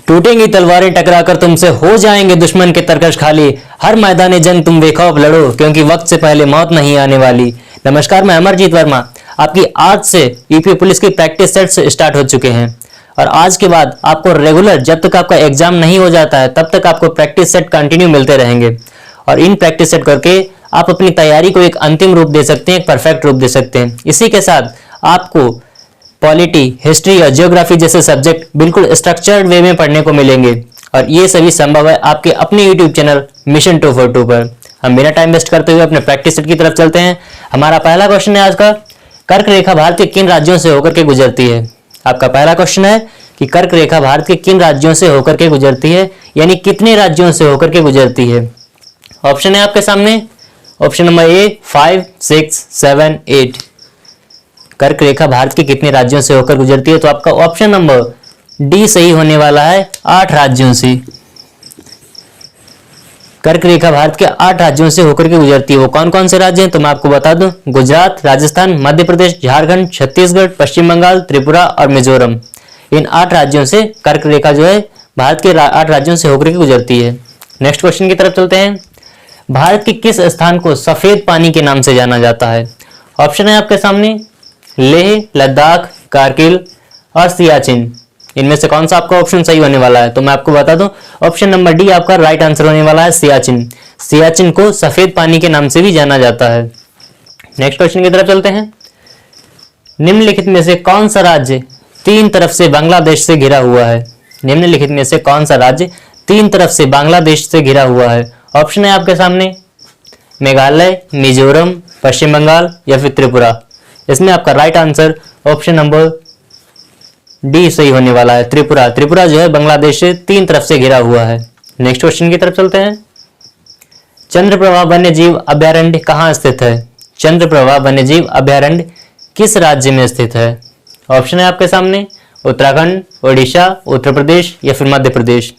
टूटेंगी तलवारें टकराकर तुमसे, हो जाएंगे दुश्मन के तरकश खाली। हर मैदान जंग तुम बेखौफ लड़ो, क्योंकि वक्त से पहले मौत नहीं आने वाली। नमस्कार, मैं अमरजीत वर्मा। आपकी आज से यूपी पुलिस की प्रैक्टिस सेट्स स्टार्ट हो चुके हैं और आज के बाद आपको रेगुलर, जब तक आपका एग्जाम नहीं हो जाता है तब तक आपको प्रैक्टिस सेट कंटिन्यू मिलते रहेंगे और इन प्रैक्टिस सेट करके आप अपनी तैयारी को एक अंतिम रूप दे सकते हैं, एक परफेक्ट रूप दे सकते हैं। इसी के साथ आपको पॉलिटी, हिस्ट्री और जियोग्राफी जैसे सब्जेक्ट बिल्कुल स्ट्रक्चर्ड वे में पढ़ने को मिलेंगे और ये सभी संभव है आपके अपने यूट्यूब चैनल मिशन 242 पर। हम बिना टाइम वेस्ट करते हुए अपने प्रैक्टिस सेट की तरफ चलते हैं। हमारा पहला क्वेश्चन है आज का, कर्क रेखा भारत के किन राज्यों से होकर के गुजरती है? आपका पहला क्वेश्चन है कि कर्क रेखा भारत के किन राज्यों से होकर के गुजरती है, यानी कितने राज्यों से होकर के गुजरती है। ऑप्शन है आपके सामने, ऑप्शन नंबर ए 5, 6, 7, 8। कर्क रेखा भारत के कितने राज्यों से होकर गुजरती है? तो आपका ऑप्शन नंबर डी सही होने वाला है, 8 राज्यों से। कर्क रेखा भारत के 8 राज्यों से होकर के गुजरती है। वो कौन कौन से राज्य हैं तो मैं आपको बता दूं, गुजरात, राजस्थान, मध्य प्रदेश, झारखंड, छत्तीसगढ़, पश्चिम बंगाल, त्रिपुरा और मिजोरम। इन 8 राज्यों से कर्क रेखा जो है भारत के 8 राज्यों से होकर के गुजरती है। नेक्स्ट क्वेश्चन की तरफ चलते हैं। भारत के किस स्थान को सफेद पानी के नाम से जाना जाता है? ऑप्शन है आपके सामने, लेह, लद्दाख, कारगिल और सियाचिन। इनमें से कौन सा आपका ऑप्शन सही होने वाला है? तो मैं आपको बता दूं, ऑप्शन नंबर डी आपका राइट आंसर होने वाला है, सियाचिन। सियाचिन को सफेद पानी के नाम से भी जाना जाता है। नेक्स्ट क्वेश्चन की तरफ चलते हैं। निम्नलिखित में से कौन सा राज्य 3 तरफ से बांग्लादेश से घिरा हुआ है? निम्नलिखित में से कौन सा राज्य 3 तरफ से बांग्लादेश से घिरा हुआ है? ऑप्शन है आपके सामने, मेघालय, मिजोरम, पश्चिम बंगाल या फिर त्रिपुरा। इसमें आपका right answer option number D सही होने वाला है, त्रिपुरा। त्रिपुरा जो है बांग्लादेश से 3 तरफ से घिरा हुआ है। नेक्स्ट क्वेश्चन की तरफ चलते हैं। चंद्रप्रभा वन्यजीव अभयारण्य कहाँ स्थित है? चंद्रप्रभा वन्यजीव अभयारण्य किस राज्य में स्थित है? ऑप्शन है आपके सामने, उत्तराखंड, ओडिशा, उत्तर प्रदेश या फिर मध्य प्रदेश।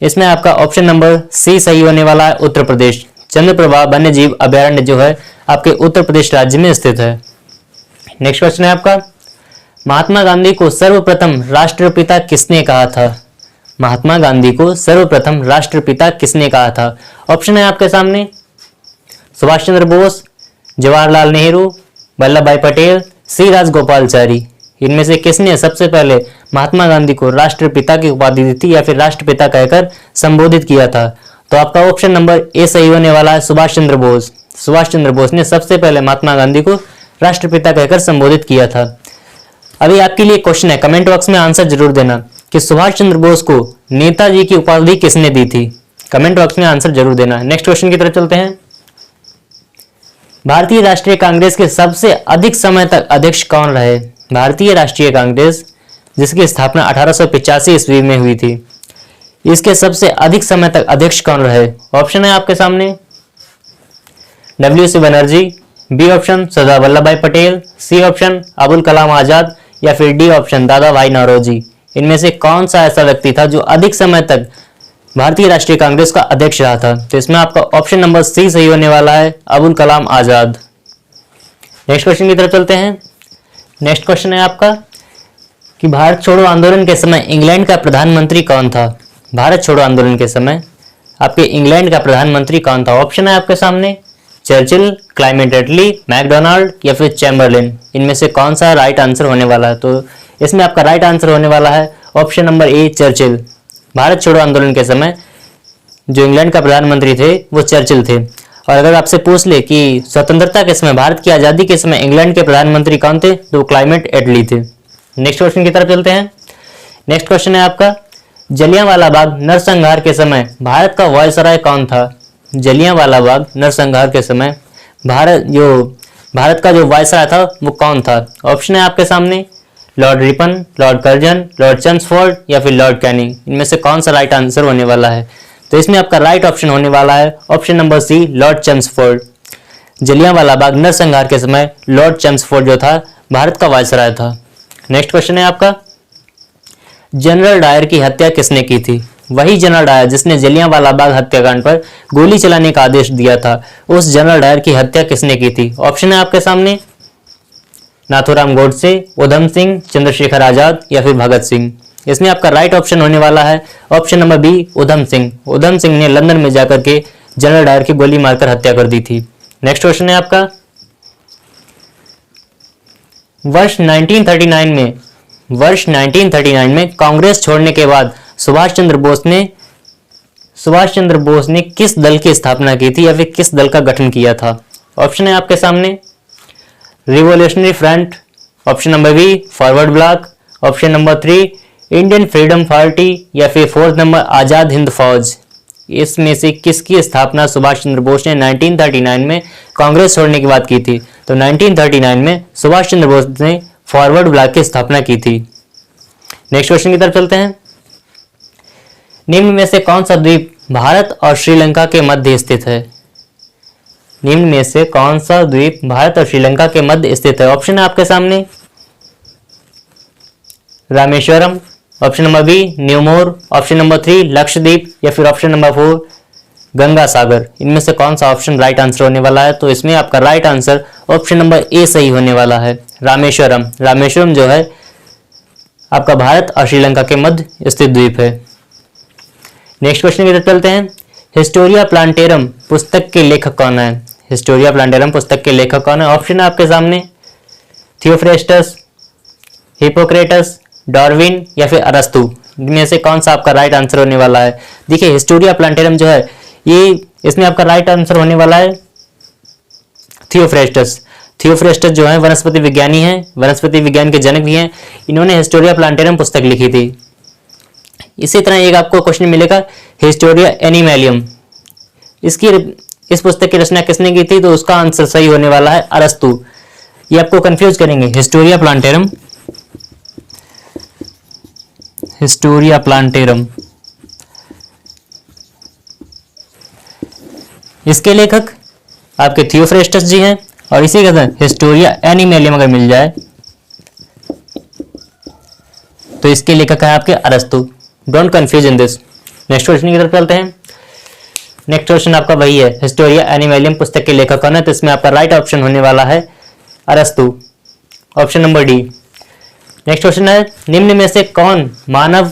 इसमें आपका ऑप्शन नंबर सी सही होने वाला है, उत्तर प्रदेश। चंद्रप्रभा वन्यजीव अभयारण्य जो है आपके उत्तर प्रदेश राज्य में स्थित है। नेक्स्ट क्वेश्चन है आपका, महात्मा गांधी को सर्वप्रथम राष्ट्रपिता किसने कहा था? महात्मा गांधी को सर्वप्रथम राष्ट्रपिता किसने कहा था? ऑप्शन है आपके सामने, सुभाष चंद्र बोस, जवाहरलाल नेहरू, वल्लभ भाई पटेल, सी राजगोपालचारी। इनमें से किसने सबसे पहले महात्मा गांधी को राष्ट्रपिता की उपाधि दी थी या फिर राष्ट्रपिता कहकर संबोधित किया था? तो आपका ऑप्शन नंबर ए सही होने वाला है, सुभाष चंद्र बोस। सुभाष चंद्र बोस ने सबसे पहले महात्मा गांधी को राष्ट्रपिता कहकर संबोधित किया था। अभी आपके लिए क्वेश्चन है, कमेंट बॉक्स में आंसर जरूर देना कि सुभाष चंद्र बोस को नेताजी की उपाधि किसने दी थी। कमेंट बॉक्स में आंसर जरूर देना। नेक्स्ट क्वेश्चन की तरफ चलते हैं। भारतीय राष्ट्रीय कांग्रेस के सबसे अधिक समय तक अध्यक्ष कौन रहे? भारतीय राष्ट्रीय कांग्रेस जिसकी स्थापना 1885 ईस्वी में हुई थी, इसके सबसे अधिक समय तक अध्यक्ष कौन रहे? ऑप्शन है आपके सामने, WC Banerjee, B option Sardar Vallabh भाई पटेल, सी ऑप्शन अबुल कलाम आजाद या फिर डी ऑप्शन दादा भाई नौरोजी। इनमें से कौन सा ऐसा व्यक्ति था जो अधिक समय तक भारतीय राष्ट्रीय कांग्रेस का अध्यक्ष रहा था? तो इसमें आपका ऑप्शन नंबर सी सही होने वाला है, अबुल कलाम आजाद। नेक्स्ट क्वेश्चन की तरफ चलते हैं। नेक्स्ट क्वेश्चन है आपका कि भारत छोड़ो आंदोलन के समय इंग्लैंड का प्रधानमंत्री कौन था? भारत छोड़ो आंदोलन के समय आपके इंग्लैंड का प्रधानमंत्री कौन था? ऑप्शन है आपके सामने, चर्चिल, क्लाइमेट एटली, मैकडोनाल्ड या फिर चैम्बरलिन। इनमें से कौन सा राइट आंसर होने वाला है? तो इसमें आपका राइट आंसर होने वाला है ऑप्शन नंबर ए, चर्चिल। भारत छोड़ो आंदोलन के समय जो इंग्लैंड का प्रधानमंत्री थे वो चर्चिल थे। और अगर आपसे पूछ ले कि स्वतंत्रता के समय, भारत की आज़ादी के समय इंग्लैंड के प्रधानमंत्री कौन थे, तो क्लाइमेट एटली थे। नेक्स्ट क्वेश्चन की तरफ चलते हैं। नेक्स्ट क्वेश्चन है आपका, जलियांवाला बाग नरसंहार के समय भारत का वायसराय कौन था? जलियांवाला बाग नरसंहार के समय भारत का जो वायसराय था वो कौन था? ऑप्शन है आपके सामने, Lord Ripon, Lord Curzon, Lord Chelmsford या फिर लॉर्ड कैनिंग। इनमें से कौन सा राइट आंसर होने वाला है? तो इसमें आपका राइट ऑप्शन होने वाला है option number C, Lord Chelmsford. Jallianwala Bagh नरसंहार के समय लॉर्ड चम्सफोर्ड जो था भारत का वायसराय था। नेक्स्ट क्वेश्चन है आपका, जनरल डायर की हत्या किसने की थी? वही जनरल डायर जिसने जलियांवाला बाग हत्याकांड पर गोली चलाने का आदेश दिया था, उस जनरल डायर की हत्या किसने की थी? ऑप्शन है आपके सामने, नाथूराम गोडसे, उधम सिंह, चंद्रशेखर आजाद या फिर भगत सिंह। इसमें आपका राइट ऑप्शन होने वाला है option number B Udham Singh. Udham Singh ने लंदन में जाकर के जनरल डायर की गोली मारकर हत्या कर दी थी। नेक्स्ट क्वेश्चन है आपका, वर्ष 1939 में कांग्रेस छोड़ने के बाद सुभाष चंद्र बोस ने किस दल की स्थापना की थी या फिर किस दल का गठन किया था? ऑप्शन है आपके सामने revolutionary front, option number B forward block, option number 3 Indian Freedom Party या फिर फोर्थ नंबर आजाद हिंद फौज। इसमें से किसकी स्थापना सुभाष चंद्र बोस ने 1939 में कांग्रेस छोड़ने की बात की थी? तो 1939 में सुभाष चंद्र बोस ने फॉरवर्ड ब्लॉक की स्थापना की थी। नेक्स्ट क्वेश्चन की तरफ चलते हैं। निम्न में से कौन सा द्वीप भारत और श्रीलंका के मध्य स्थित है? निम्न में से कौन सा द्वीप भारत और श्रीलंका के मध्य स्थित है? ऑप्शन है आपके सामने Rameswaram, option number B New Moore, option number 3 Lakshadweep या फिर ऑप्शन नंबर 4 गंगा सागर। इनमें से कौन सा ऑप्शन राइट आंसर होने वाला है? तो इसमें आपका राइट आंसर ऑप्शन नंबर ए सही होने वाला है, रामेश्वरम। रामेश्वरम जो है आपका भारत और श्रीलंका के मध्य स्थित द्वीप है। नेक्स्ट क्वेश्चन की तरफ चलते हैं। हिस्टोरिया प्लांटेरम पुस्तक के लेखक कौन है? हिस्टोरिया प्लांटेरम पुस्तक के लेखक कौन है? ऑप्शन है आपके सामने थियोफ्रेस्टस, हिपोक्रेटस, डार्विन या फिर अरस्तु। इनमें से कौन सा आपका राइट आंसर होने वाला है? देखिए हिस्टोरिया प्लांटेरम जो है ये इसमें आपका राइट आंसर होने वाला है थियोफ्रेस्टस। थियोफ्रेस्टस जो है वनस्पति विज्ञानी हैं, वनस्पति विज्ञान के जनक भी हैं। इन्होंने हिस्टोरिया प्लांटेरम पुस्तक लिखी थी। इसी तरह एक आपको क्वेश्चन मिलेगा हिस्टोरिया एनिमेलियम, इस पुस्तक की रचना किसने की थी? तो उसका आंसर सही होने वाला है अरस्तु। ये आपको कंफ्यूज करेंगे। हिस्टोरिया प्लांटेरम इसके लेखक आपके थियोफ्रेस्टस जी हैं और इसी के साथ हिस्टोरिया एनिमेलियम अगर मिल जाए तो इसके लेखक है आपके अरस्तु। Don't confuse in this. Next question की तरफ चलते हैं। नेक्स्ट क्वेश्चन आपका वही है हिस्टोरिया एनिमेलियम पुस्तक के लेखक कौन है? तो इसमें आपका राइट ऑप्शन होने वाला है अरस्तु, option number D. Next question है निम्न में से कौन मानव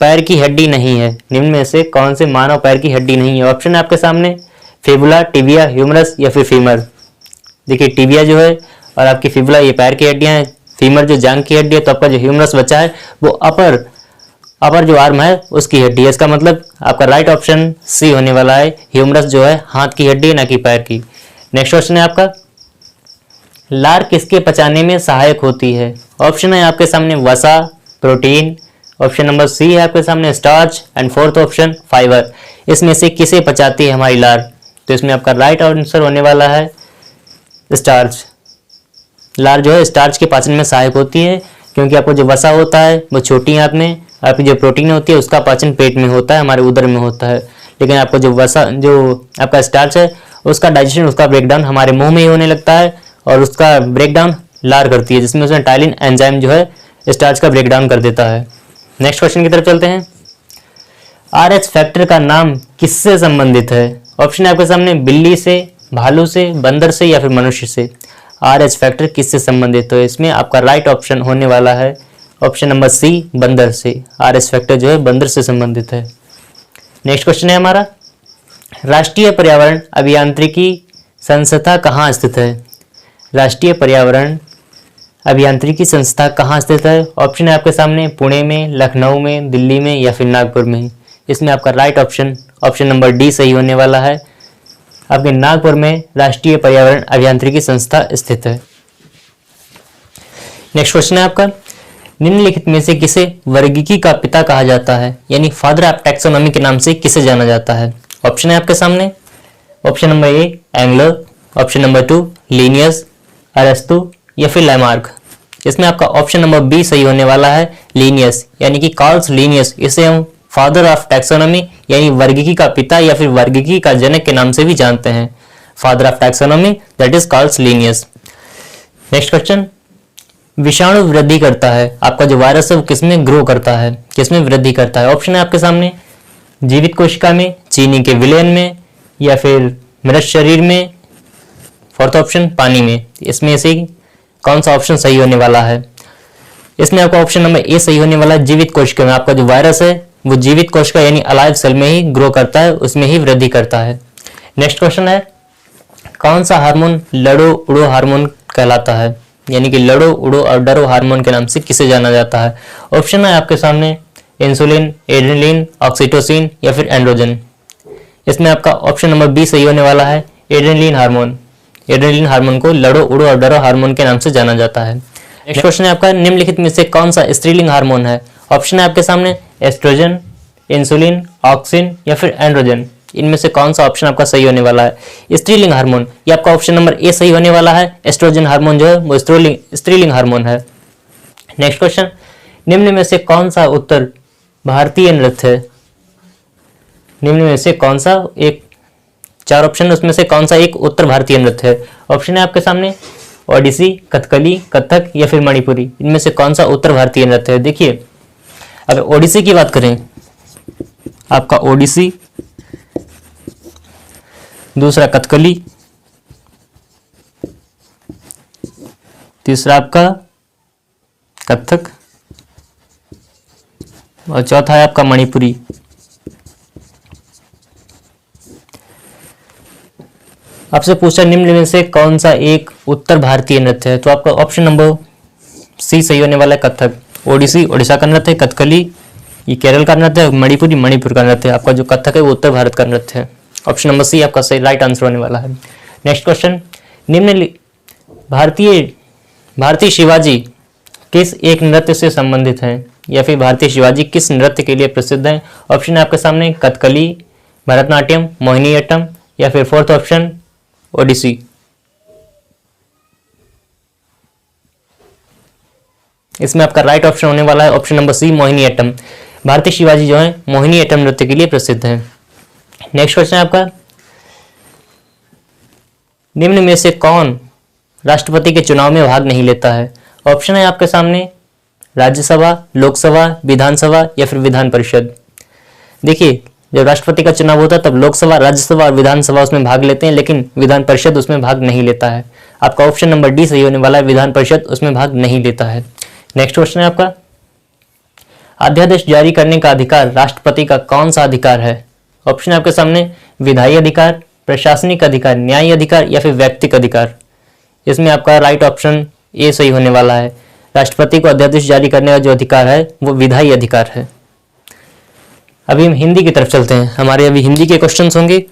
पैर की हड्डी नहीं है? निम्न में से कौन से मानव पैर की हड्डी नहीं है? ऑप्शन है आपके सामने फिबुला, टिबिया, ह्यूमरस या फिर फीमर। देखिए टिबिया जो है और आपकी फिबुला ये पैर की हड्डियां हैं, फीमर जो जांग की हड्डी है, तो आपका जो ह्यूमरस बचा है वो अपर जो आर्म है उसकी हड्डी है। इसका मतलब आपका राइट ऑप्शन सी होने वाला है, ह्यूमरस जो है हाथ की हड्डी है ना कि पैर की। नेक्स्ट क्वेश्चन है आपका लार किसके पचाने में सहायक होती है? ऑप्शन है आपके सामने वसा, प्रोटीन, ऑप्शन नंबर सी है आपके सामने starch and fourth option fibre. इसमें से किसे पचाती है हमारी लार? तो इसमें आपका राइट आंसर होने वाला है स्टार्च। लार जो है स्टार्च के पाचन में सहायक होती है क्योंकि आपको जो वसा होता है वो छोटी आंत में, आपकी जो प्रोटीन होती है उसका पाचन पेट में होता है, हमारे उदर में होता है। लेकिन आपको जो आपका स्टार्च है उसका डाइजेशन, उसका ब्रेकडाउन हमारे मुंह में ही होने लगता है और उसका ब्रेकडाउन लार करती है, जिसमें उसमें टाइलिन एंजाइम जो है स्टार्च का ब्रेकडाउन कर देता है। नेक्स्ट क्वेश्चन की तरफ चलते हैं। RH फैक्टर का नाम किससे संबंधित है? ऑप्शन है आपके सामने बिल्ली से, भालू से, बंदर से या फिर मनुष्य से। RH फैक्टर किससे संबंधित? तो इसमें आपका राइट ऑप्शन होने वाला है ऑप्शन नंबर सी बंदर से। RH फैक्टर जो है बंदर से संबंधित है। नेक्स्ट क्वेश्चन है हमारा राष्ट्रीय पर्यावरण अभियांत्रिकी संस्था कहाँ स्थित है? राष्ट्रीय पर्यावरण अभियांत्रिकी संस्था कहाँ स्थित है? ऑप्शन है आपके सामने पुणे में, लखनऊ में, दिल्ली में या फिर नागपुर में। इसमें आपका राइट ऑप्शन नंबर डी सही होने वाला है। आपके नागपुर में राष्ट्रीय पर्यावरण अभियांत्रिकी संस्था स्थित है। नेक्स्ट क्वेश्चन है आपका निम्नलिखित में से किसे वर्गीकी का पिता कहा जाता है, यानी फादर ऑफ टैक्सोनॉमी के नाम से किसे जाना जाता है? ऑप्शन है आपके सामने option number A Engler, option number 2 Linnaeus, अरस्तु या फिर लैमार्क। इसमें आपका ऑप्शन नंबर बी सही होने वाला है लीनियस, यानी कि कार्ल्स लीनियस। इसे हम फादर ऑफ टैक्सोनॉमी यानी वर्गीकी का पिता या फिर वर्गीकी का जनक के नाम से भी जानते हैं। Father of taxonomy that is Carl's Linnaeus. Next question विषाणु वृद्धि करता है, आपका जो वायरस है वो किसमें ग्रो करता है, किसमें वृद्धि करता है? ऑप्शन है आपके सामने जीवित कोशिका में, चीनी के विलयन में या फिर मृत शरीर में, फोर्थ ऑप्शन पानी में। इसमें से कौन सा ऑप्शन सही होने वाला है? इसमें आपका ऑप्शन नंबर ए सही होने वाला है। जीवित कोशिका में आपका जो वायरस है वो जीवित कोशिका यानी अलाइव सेल में ही ग्रो करता है, उसमें ही वृद्धि करता है। नेक्स्ट क्वेश्चन है, कौन सा हार्मोन लड़ो उड़ो हार्मोन कहलाता है, यानी कि लड़ो उड़ो और डरो हार्मोन के नाम से किसे जाना जाता है। ऑप्शन है आपके सामने इंसुलिन, एड्रेनलिन, ऑक्सीटोसिन या फिर एंड्रोजन। इसमें आपका ऑप्शन नंबर बी सही होने वाला है, एड्रेनलिन हार्मोन। एड्रेनलिन हार्मोन को लड़ो उड़ो और डरो हार्मोन के नाम से जाना जाता है। नेक्स्ट क्वेश्चन है आपका, निम्नलिखित में से कौन सा स्त्रीलिंग हार्मोन है। ऑप्शन है आपके सामने एस्ट्रोजन, इंसुलिन, ऑक्सिन या फिर एंड्रोजन। इनमें से कौन सा ऑप्शन आपका सही होने वाला है। स्त्रीलिंग हार्मोन, ये आपका ऑप्शन नंबर ए सही होने वाला है। एस्ट्रोजन हार्मोन जो है वो स्त्रीलिंग हार्मोन है। नेक्स्ट क्वेश्चन, निम्न में से कौन सा उत्तर भारतीय नृत्य है। निम्न में से कौन सा एक, चार ऑप्शन है उसमें से कौन सा एक उत्तर भारतीय नृत्य है। ऑप्शन है आपके सामने ओडिसी, कथकली, कथक या फिर मणिपुरी। इनमें से कौन सा उत्तर भारतीय नृत्य है। देखिए अगर ओडिसी की बात करें, आपका ओडिसी, दूसरा कथकली, तीसरा आपका कथक और चौथा है आपका मणिपुरी। आपसे पूछा निम्न में से कौन सा एक उत्तर भारतीय नृत्य है, तो आपका ऑप्शन नंबर सी सही होने वाला है, कथक। ओडिसी उड़ीसा का नृत्य है, कथकली ये केरल का नृत्य है, मणिपुरी मणिपुर का नृत्य है। आपका जो कथक है वो उत्तर भारत का नृत्य है। ऑप्शन नंबर सी आपका सही राइट आंसर होने वाला है। नेक्स्ट क्वेश्चन, निम्न भारतीय शिवाजी किस एक नृत्य से संबंधित हैं, या फिर भारतीय शिवाजी किस नृत्य के लिए प्रसिद्ध हैं। ऑप्शन है आपके सामने कथकली, भरतनाट्यम, मोहिनीअट्टम या फिर फोर्थ ऑप्शन ओडिसी। इसमें आपका राइट ऑप्शन होने वाला है ऑप्शन नंबर सी मोहिनीअट्टम। भारतीय शिवाजी जो है मोहिनीअट्टम नृत्य के लिए प्रसिद्ध हैं। नेक्स्ट क्वेश्चन है आपका, निम्न में से कौन राष्ट्रपति के चुनाव में भाग नहीं लेता है। ऑप्शन है आपके सामने राज्यसभा, लोकसभा, विधानसभा या फिर विधान परिषद। देखिए जब राष्ट्रपति का चुनाव होता है तब लोकसभा, राज्यसभा और विधानसभा उसमें भाग लेते हैं, लेकिन विधान परिषद उसमें भाग नहीं लेता है। आपका ऑप्शन नंबर डी सही होने वाला है, विधान परिषद उसमें भाग नहीं लेता है। नेक्स्ट क्वेश्चन है आपका, अध्यादेश जारी करने का अधिकार राष्ट्रपति का कौन सा अधिकार है। ऑप्शन है आपके सामने विधायी अधिकार, प्रशासनिक अधिकार, न्यायिक अधिकार या फिर व्यक्तिक अधिकार। इसमें आपका राइट ऑप्शन ए सही होने वाला है। राष्ट्रपति को अध्यादेश जारी करने का जो अधिकार है वो विधायी अधिकार है। अभी हम हिंदी की तरफ चलते हैं, हमारे अभी हिंदी के क्वेश्चंस होंगे।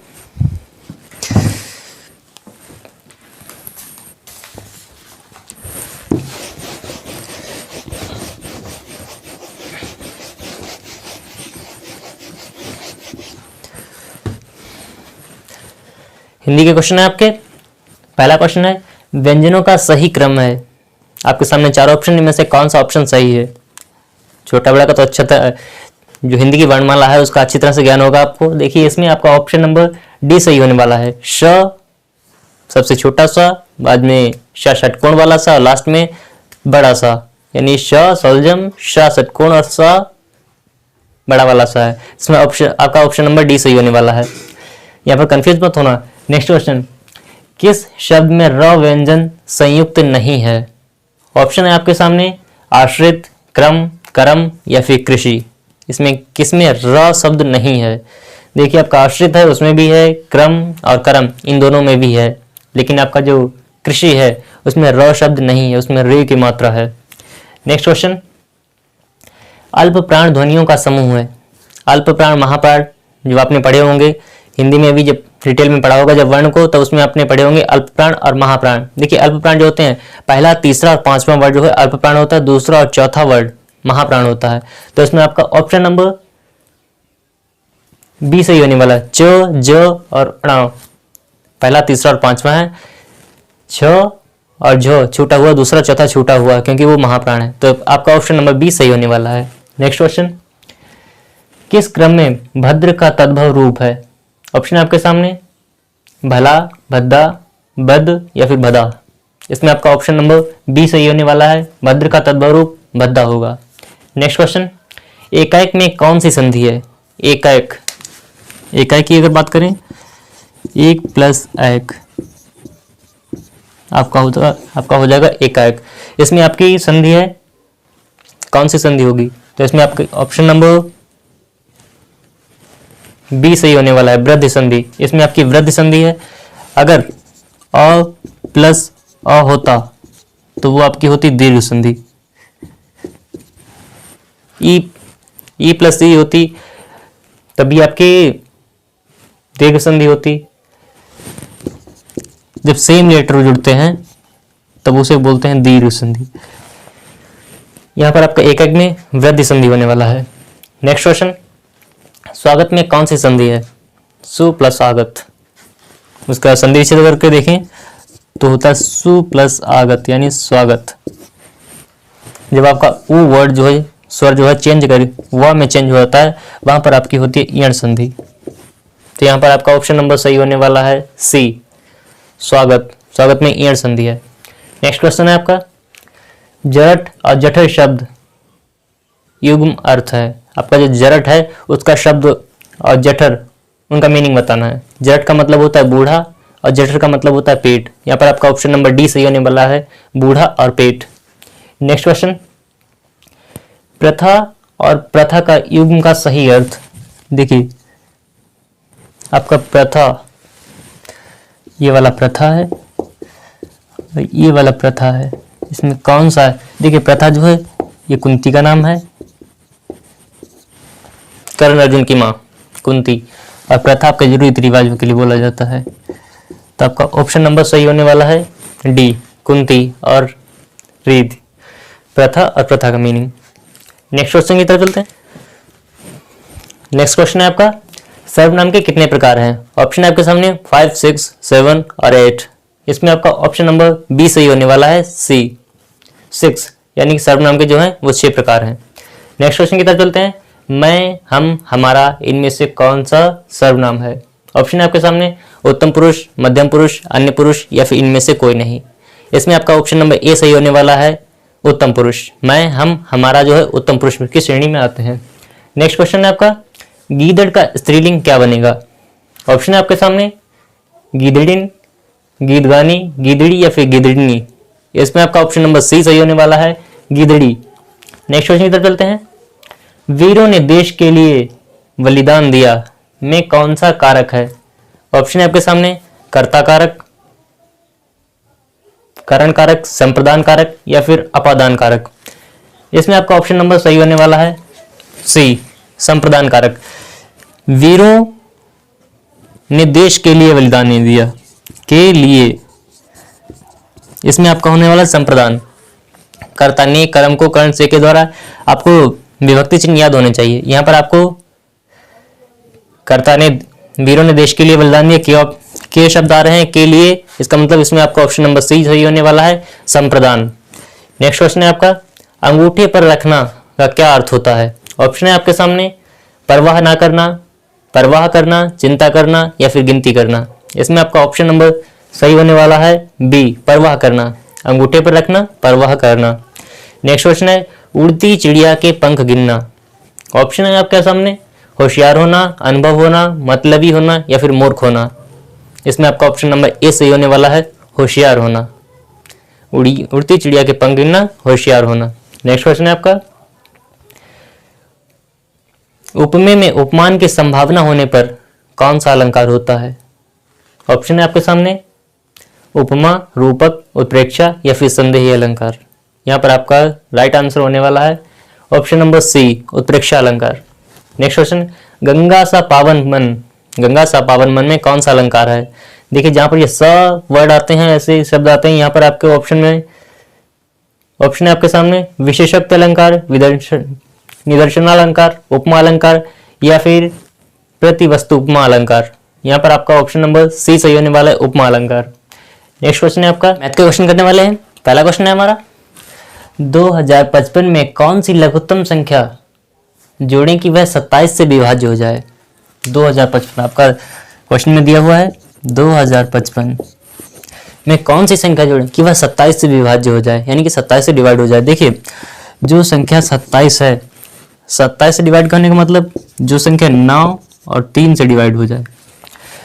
हिंदी के क्वेश्चन है आपके। पहला क्वेश्चन है, व्यंजनों का सही क्रम है। आपके सामने चार ऑप्शन में से कौन सा ऑप्शन सही है। छोटा बड़ा का तो अच्छा था, जो हिंदी की वर्णमाला है उसका अच्छी तरह से ज्ञान होगा आपको। देखिए इसमें आपका ऑप्शन नंबर डी सही होने वाला है। श सबसे छोटा सा, बाद में श षटकोण वाला सा और लास्ट में बड़ा सा, यानी श सलजम, श षटकोण और स बड़ा वाला सा है। इसमें ऑप्शन आपका ऑप्शन नंबर डी सही होने वाला है, यहाँ पर कंफ्यूज मत होना। नेक्स्ट क्वेश्चन, किस शब्द में र व्यंजन संयुक्त नहीं है। ऑप्शन है आपके सामने आश्रित, क्रम, करम या फिर कृषि। इसमें किसमें र शब्द नहीं है। देखिए आपका आश्रित है उसमें भी है, क्रम और करम इन दोनों में भी है, लेकिन आपका जो कृषि है उसमें र शब्द नहीं है, उसमें रे की मात्रा है। नेक्स्ट क्वेश्चन, अल्प प्राण ध्वनियों का समूह है। अल्प प्राण, महाप्राण जो आपने पढ़े होंगे हिंदी में भी, जब डिटेल में पढ़ा होगा जब वर्ण को, तब उसमें आपने पढ़े होंगे अल्प प्राण और महाप्राण। देखिए अल्प प्राण जो होते हैं पहला, तीसरा और पांचवा वर्ड जो है अल्प प्राण होता है, दूसरा और चौथा वर्ड महाप्राण होता है। तो इसमें आपका ऑप्शन नंबर बी सही होने वाला है। च, ज और ण पहला, तीसरा और पांचवा है। छ और झ छूटा हुआ, दूसरा चौथा छूटा हुआ क्योंकि वो महाप्राण है। तो आपका ऑप्शन नंबर बी सही होने वाला है। नेक्स्ट क्वेश्चन, किस क्रम में भद्र का तद्भव रूप है। ऑप्शन आपके सामने भला, भद्दा, बद या फिर भदा। इसमें आपका ऑप्शन नंबर बी सही होने वाला है, भद्र का तद्भव रूप भद्दा होगा। नेक्स्ट क्वेश्चन, एकाएक में कौन सी संधि है। एकाएक, एकाएक की अगर बात करें, एक प्लस एक आपका हो जाएगा एकाएक। इसमें आपकी संधि है कौन सी संधि होगी? तो इसमें आपके ऑप्शन नंबर बी सही होने वाला है, वृद्धि संधि। इसमें आपकी वृद्धि संधि है। अगर अ प्लस अ होता तो वो आपकी होती दीर्घ संधि। ई प्लस ई होती तभी आपकी दीर्घ संधि होती। जब सेम लेटर जुड़ते हैं तब उसे बोलते हैं दीर्घ संधि। यहां पर आपका एक में वृद्धि संधि होने वाला है। नेक्स्ट क्वेश्चन, स्वागत में कौन सी संधि है? सु प्लस आगत। उसका संधि विच्छेद करके देखें तो होता है सु प्लस आगत यानी स्वागत। जब आपका उ वर्ड जो है, स्वर जो है चेंज कर व में चेंज हो जाता है, वहां पर आपकी होती है ईण संधि। तो यहां पर आपका ऑप्शन नंबर सही होने वाला है सी, स्वागत। स्वागत में ईण संधि है। नेक्स्ट क्वेश्चन है आपका, जरठ और जठर शब्द युग्म अर्थ है। आपका जो जरठ है उसका शब्द और जठर उनका मीनिंग बताना है। जरठ का मतलब होता है बूढ़ा और जठर का मतलब होता है पेट। यहाँ पर आपका ऑप्शन नंबर डी सही होने वाला है, बूढ़ा और पेट। नेक्स्ट क्वेश्चन, प्रथा और प्रथा का युग्म का सही अर्थ। देखिए आपका प्रथा, ये वाला प्रथा है, ये वाला प्रथा है, इसमें कौन सा है? देखिए प्रथा जो है ये कुंती का नाम है, कर्ण अर्जुन की माँ कुंती, और प्रथा आपका रीति रिवाजों के लिए बोला जाता है। तो आपका ऑप्शन नंबर सही होने वाला है डी, कुंती और रीति, प्रथा और प्रथा का मीनिंग। नेक्स्ट क्वेश्चन की तरफ चलते हैं। नेक्स्ट क्वेश्चन है आपका, सर्वनाम के कितने प्रकार हैं? ऑप्शन है आपके सामने 5, 6, 7 और 8। इसमें आपका ऑप्शन नंबर बी सही होने वाला है सी, 6, यानी कि सर्वनाम के जो हैं वो 6 प्रकार हैं। नेक्स्ट क्वेश्चन की तरफ चलते हैं, मैं, हम, हमारा, इनमें से कौन सा सर्वनाम है? ऑप्शन है आपके सामने उत्तम पुरुष, मध्यम पुरुष, अन्य पुरुष या फिर इनमें से कोई नहीं। इसमें आपका ऑप्शन नंबर ए सही होने वाला है, उत्तम पुरुष। मैं, हम, हमारा जो है उत्तम पुरुष की श्रेणी में आते हैं। नेक्स्ट क्वेश्चन है आपका, गीदड़ का स्त्रीलिंग क्या बनेगा? ऑप्शन है आपके सामने गीदड़िन, गीदगानी, गीदड़ी या फिर गीदड़नी। इसमें आपका ऑप्शन नंबर सी सही होने वाला है, गीदड़ी। नेक्स्ट क्वेश्चन की तरफ चलते हैं, वीरों ने देश के लिए बलिदान दिया में कौन सा कारक है? ऑप्शन है आपके सामने कर्ता कारक, करण कारक, संप्रदान कारक या फिर अपादान कारक। इसमें आपका ऑप्शन नंबर सही होने वाला है सी, संप्रदान कारक। वीरों ने देश के लिए बलिदान नहीं दिया, के लिए, इसमें आपका होने वाला संप्रदान। कर्ता ने कर्म को कर्ण से के द्वारा, आपको विभक्ति चिन्ह याद होने चाहिए। यहाँ पर आपको कर्ता ने, वीरों ने देश के लिए बलिदान दिया, के शब्द आ रहे हैं के लिए, इसका मतलब इसमें आपका ऑप्शन नंबर सी सही होने वाला है, संप्रदान। नेक्स्ट क्वेश्चन है आपका, अंगूठे पर रखना का क्या अर्थ होता है? ऑप्शन है आपके सामने परवाह ना करना, परवाह करना, चिंता करना या फिर गिनती करना। इसमें आपका ऑप्शन नंबर सही होने वाला है बी, परवाह करना। अंगूठे पर रखना, परवाह करना। नेक्स्ट क्वेश्चन है, उड़ती चिड़िया के पंख गिनना। ऑप्शन है आपके सामने होशियार होना, अनुभव होना, मतलबी होना या फिर मूर्ख होना। इसमें आपका ऑप्शन नंबर ए सही होने वाला है, होशियार होना। उड़ती चिड़िया के पंख गिनना, होशियार होना। नेक्स्ट क्वेश्चन है आपका, उपमेय में उपमान की संभावना होने पर कौन सा अलंकार होता है? ऑप्शन है आपके सामने उपमा, रूपक, उत्प्रेक्षा या फिर संदेही अलंकार। यहाँ पर आपका राइट आंसर होने वाला है ऑप्शन नंबर सी, उत्प्रेक्षा अलंकार। नेक्स्ट क्वेश्चन, गंगा सा पावन मन, गंगा सा पावन मन में कौन सा अलंकार है? देखिए जहां पर ये स वर्ड आते हैं, ऐसे शब्द आते हैं, यहाँ पर आपके ऑप्शन में ऑप्शन है आपके सामने विशेषोक्त अलंकार, निदर्शनालंकार, उपमा अलंकार या फिर प्रतिवस्तु उपमा अलंकार। यहाँ पर आपका ऑप्शन नंबर सी सही होने वाला है, उपमा अलंकार। नेक्स्ट क्वेश्चन है आपका, मैथ के क्वेश्चन करने वाले हैं। पहला क्वेश्चन है हमारा, 2055 में कौन सी लघुत्तम संख्या जोड़ें कि वह 27 से विभाज्य हो जाए? 2055 आपका क्वेश्चन में दिया हुआ है, 2055 में कौन सी संख्या जोड़ें कि वह 27 से विभाज्य हो जाए, यानी कि 27 से डिवाइड हो जाए। देखिए जो संख्या 27 है, 27 से डिवाइड करने का मतलब जो संख्या 9 और 3 से डिवाइड हो जाए।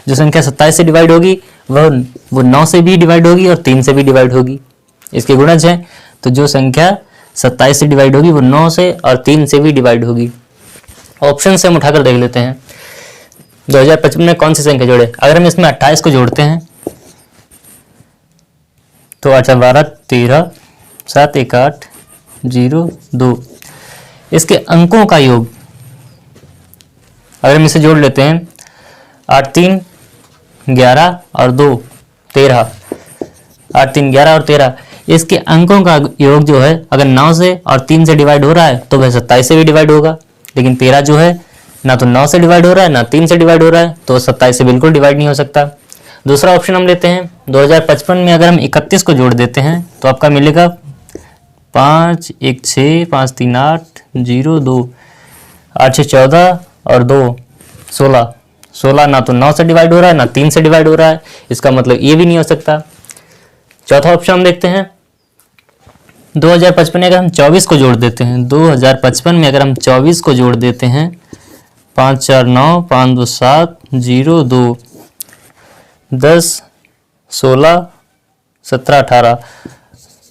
जो संख्या 27 से डिवाइड होगी वो 9 से भी डिवाइड होगी और 3 से भी डिवाइड होगी, इसके गुणज है। तो जो संख्या 27 से डिवाइड होगी, वो 9 से और 3 से भी डिवाइड होगी। ऑप्शन से हम उठाकर देख लेते हैं 2055 में कौन सी संख्या जोड़े। अगर हम इसमें 28 को जोड़ते हैं तो 8 12 13 7 1 8 0 2, इसके अंकों का योग अगर हम इसे जोड़ लेते हैं 8 3 11 और 2 13, 8 3 11 और 13, इसके अंकों का योग जो है अगर 9 से और 3 से डिवाइड हो रहा है तो वह 27 से भी डिवाइड होगा, लेकिन 13 जो है ना तो 9 से डिवाइड हो रहा है ना 3 से डिवाइड हो रहा है, तो 27 से बिल्कुल डिवाइड नहीं हो सकता। दूसरा ऑप्शन हम लेते हैं 2055 में अगर हम 31 को जोड़ देते हैं तो आपका मिलेगा 5 1 6 5 3 8 0 2, 8 6 14 और 2 16, 16 ना तो 9 से डिवाइड हो रहा है ना 3 से डिवाइड हो रहा है, इसका मतलब ये भी नहीं हो सकता। चौथा ऑप्शन हम देखते हैं 2055 में अगर हम 24 को जोड़ देते हैं, 2055 में अगर हम 24 को जोड़ देते हैं 5 4 9 5 2 7 0 2 10 16 17 18,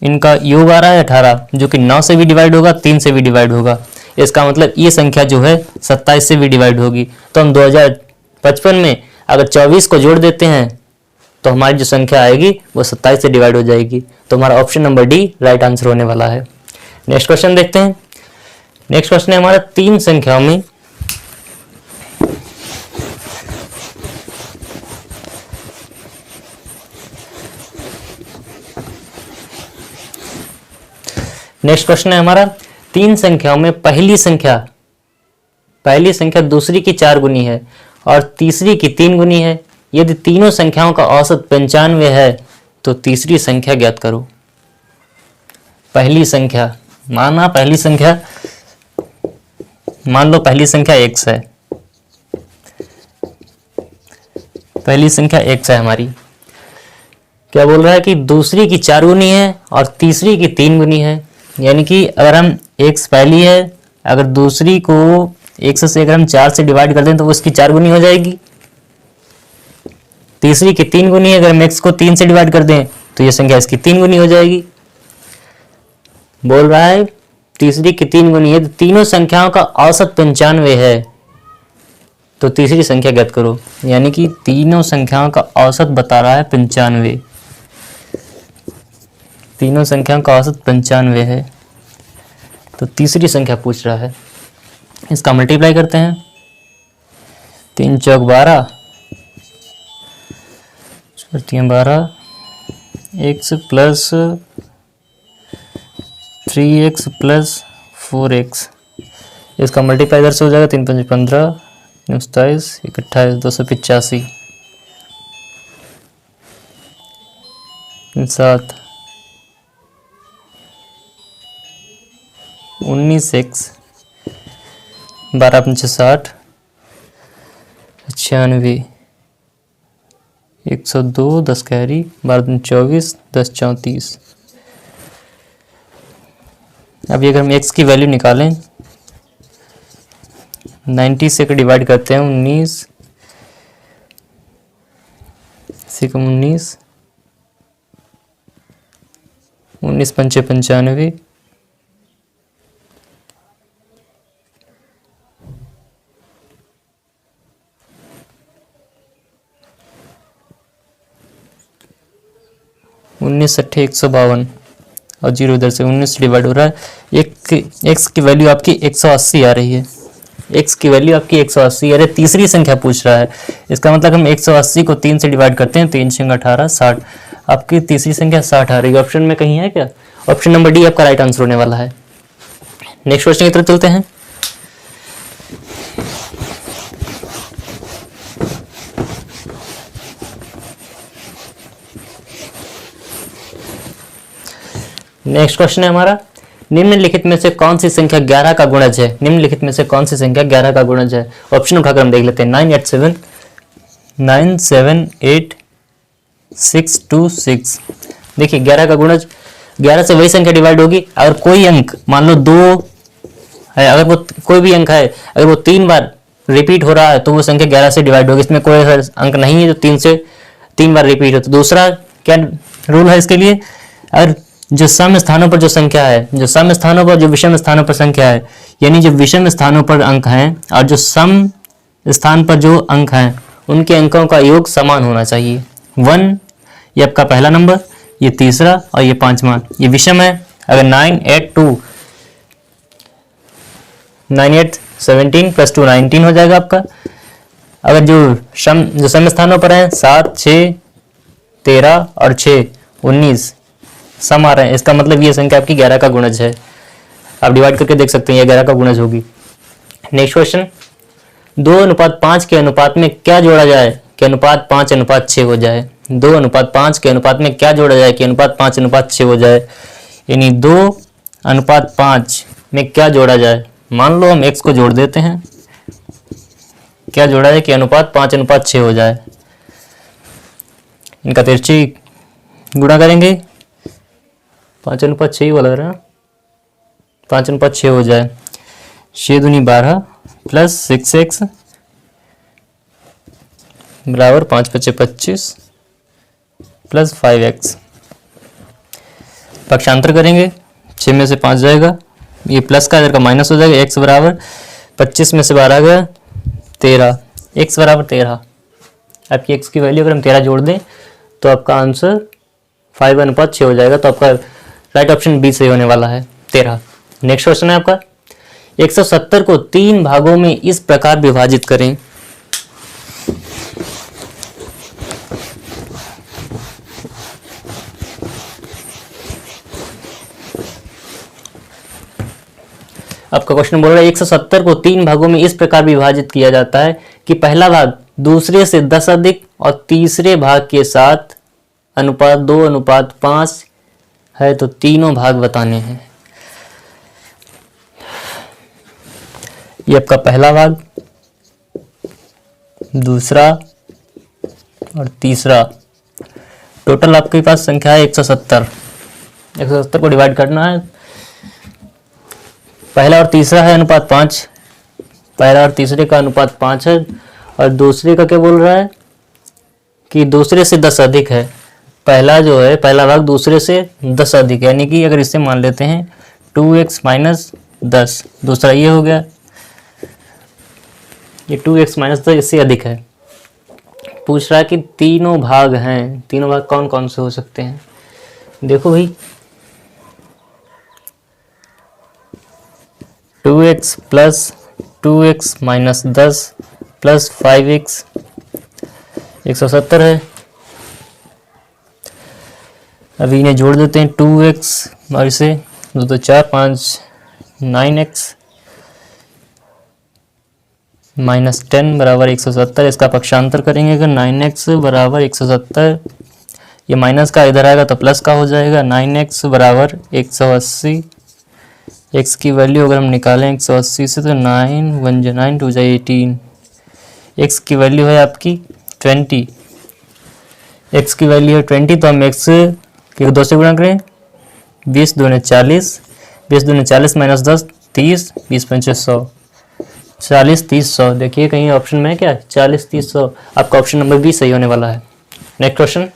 इनका योग आ रहा है 18, जो कि 9 से भी डिवाइड होगा 3 से भी डिवाइड होगा, इसका मतलब ये संख्या जो है 27 से भी डिवाइड होगी। तो हम 2055 में अगर 24 को जोड़ देते हैं तो हमारी जो संख्या आएगी वो 27 से डिवाइड हो जाएगी। तो हमारा option number D right answer होने वाला है। नेक्स्ट क्वेश्चन देखते हैं। नेक्स्ट क्वेश्चन है हमारा 3 संख्याओं में तीन संख्याओं में पहली संख्या दूसरी की 4 गुनी है और तीसरी की 3 गुनी है। यदि तीनों संख्याओं का औसत 95 है तो तीसरी संख्या ज्ञात करो। पहली संख्या मान लो पहली संख्या x है, पहली संख्या x है हमारी। क्या बोल रहा है कि दूसरी की 4 गुनी है और तीसरी की 3 गुनी है, यानी कि अगर हम x पहली है, अगर दूसरी को x से अगर हम 4 से डिवाइड कर दें तो वो इसकी 4 गुनी हो जाएगी। तीसरी की 3 गुनी है, अगर हम x को 3 से डिवाइड कर दें तो ये संख्या इसकी 3 गुनी हो जाएगी। बोल रहा है तीसरी की 3 गुनी है, तो तीनों संख्याओं का औसत 95 है तो तीसरी संख्या ज्ञात करो। यानी कि तीनों संख्याओं का औसत बता रहा है 95, तीनों संख्याओं का औसत 95 है तो तीसरी संख्या पूछ रहा है। इसका मल्टीप्लाई करते हैं, 3 चौक 12 12 x plus 3x plus 4x, इसका मल्टीप्लाई इधर से हो जाएगा 3 5 15 27 28 285 7 19x 12 5 60 96 102 10 कैरी 12 24 10 34। अभी अगर हम x की वैल्यू निकालें 90 से डिवाइड करते हैं 19 से कम 19 19 पंचे 95 19 अट्ठे 152 और 0 इधर से 19 डिवाइड हो रहा है। x की वैल्यू आपकी 180 आ रही है, x की वैल्यू आपकी 180। अरे तीसरी संख्या पूछ रहा है, इसका मतलब हम 180 को 3 से डिवाइड करते हैं, 3 6 18 60, आपकी तीसरी संख्या 60 आ रही है। ऑप्शन में कहीं है क्या? ऑप्शन नंबर डी आपका राइट आंसर होने वाला है। नेक्स्ट क्वेश्चन की तरफ चलते हैं। नेक्स्ट क्वेश्चन है हमारा, निम्नलिखित में से कौन सी संख्या 11 का गुणज है? निम्नलिखित में से कौन सी संख्या 11 का गुणज है? ऑप्शन उठाकर हम देख लेते हैं। 987 देखिए 11 का गुणज 11 से वही संख्या डिवाइड होगी अगर कोई अंक मान लो 2 है, अगर वो कोई भी अंक है अगर वो 3 बार रिपीट हो रहा है तो वो संख्या 11 से डिवाइड होगी। इसमें कोई अंक नहीं है जो 3 बार रिपीट हो। तो दूसरा क्या रूल है इसके लिए, अगर जो सम स्थानों पर जो संख्या है, जो सम स्थानों पर जो विषम स्थानों पर संख्या है, यानी जो विषम स्थानों पर अंक हैं और जो सम स्थान पर जो अंक हैं उनके अंकों का योग समान होना चाहिए। 1 ये आपका पहला नंबर, ये तीसरा और ये पांचवा, ये विषम है। अगर 9 8 2 9 8 17 प्लस 2 19 हो जाएगा आपका। अगर जो सम स्थानों पर हैं 7 6 13 और 6 19 सम आ रहे हैं, इसका मतलब ये संख्या आपकी 11 का गुणज है। आप डिवाइड करके देख सकते हैं, ये 11 का गुणज होगी। नेक्स्ट क्वेश्चन, 2:5 के अनुपात में क्या जोड़ा जाए कि अनुपात 5:6 हो जाए। 2:5 के अनुपात में क्या जोड़ा जाए कि अनुपात 5:6 हो जाए। यानी 2:5 में क्या जोड़ा जाए। मान लो हम x को जोड़ देते हैं, क्या जोड़ा है कि अनुपात 5:6 हो जाए। इनका तिरछी गुणा करेंगे, 5:6 वाला है ना, 5:6 हो जाए। 6 दूनी 12 प्लस 6x बराबर 5 × 5 = 25 प्लस 5x। पक्षांतर करेंगे, 6 में से 5 जाएगा, ये प्लस का इधर का माइनस हो जाएगा। x बराबर 25 में से 12 गया 13, x बराबर 13। आपकी x की वैल्यू अगर हम 13 जोड़ दें तो आपका आंसर 5:6 हो जाएगा। तो आपका राइट ऑप्शन बी सही होने वाला है, 13। नेक्स्ट क्वेश्चन है आपका, 170 को 3 भागों में इस प्रकार विभाजित करें। आपका क्वेश्चन बोल रहा है 170 को 3 भागों में इस प्रकार विभाजित किया जाता है कि पहला भाग दूसरे से 10 अधिक और तीसरे भाग के साथ अनुपात 2:5 है। तो तीनों भाग बताने हैं। ये आपका पहला भाग, दूसरा और तीसरा, टोटल आपके पास संख्या है 170। 170 को डिवाइड करना है। पहला और तीसरा है अनुपात 5, पहला और तीसरे का अनुपात 5 है। और दूसरे का क्या बोल रहा है कि दूसरे से 10 अधिक है। पहला जो है, पहला भाग दूसरे से 10 अधिक, यानी कि अगर इसे मान लेते हैं 2x - 10, दूसरा ये हो गया, ये 2x - 10 इससे अधिक है। पूछ रहा है कि तीनों भाग हैं, तीनों भाग कौन कौन से हो सकते हैं। देखो भाई, 2x + 2x - 10 + 5x 170 है। अभी इन्हें जोड़ देते हैं, 2x और इसे 2 2 4 5 9x - 10 बराबर 170। इसका पक्षांतर करेंगे अगर 9x बराबर 170, ये माइनस का इधर आएगा तो प्लस का हो जाएगा। 9x बराबर 180। x की वैल्यू अगर हम निकालें 180 से तो 9 1 × 9 2 × 18। x की वैल्यू है आपकी 20। x की वैल्यू है 20, तो हम x के 2 से गुणा करें, 20 दूने 40, 20 दूने 40 - 10 30, 20 × 5 = 100, 40 30 100। देखिए कहीं ऑप्शन में है क्या 40 30 100। आपका ऑप्शन नंबर बी सही होने वाला है। Next question,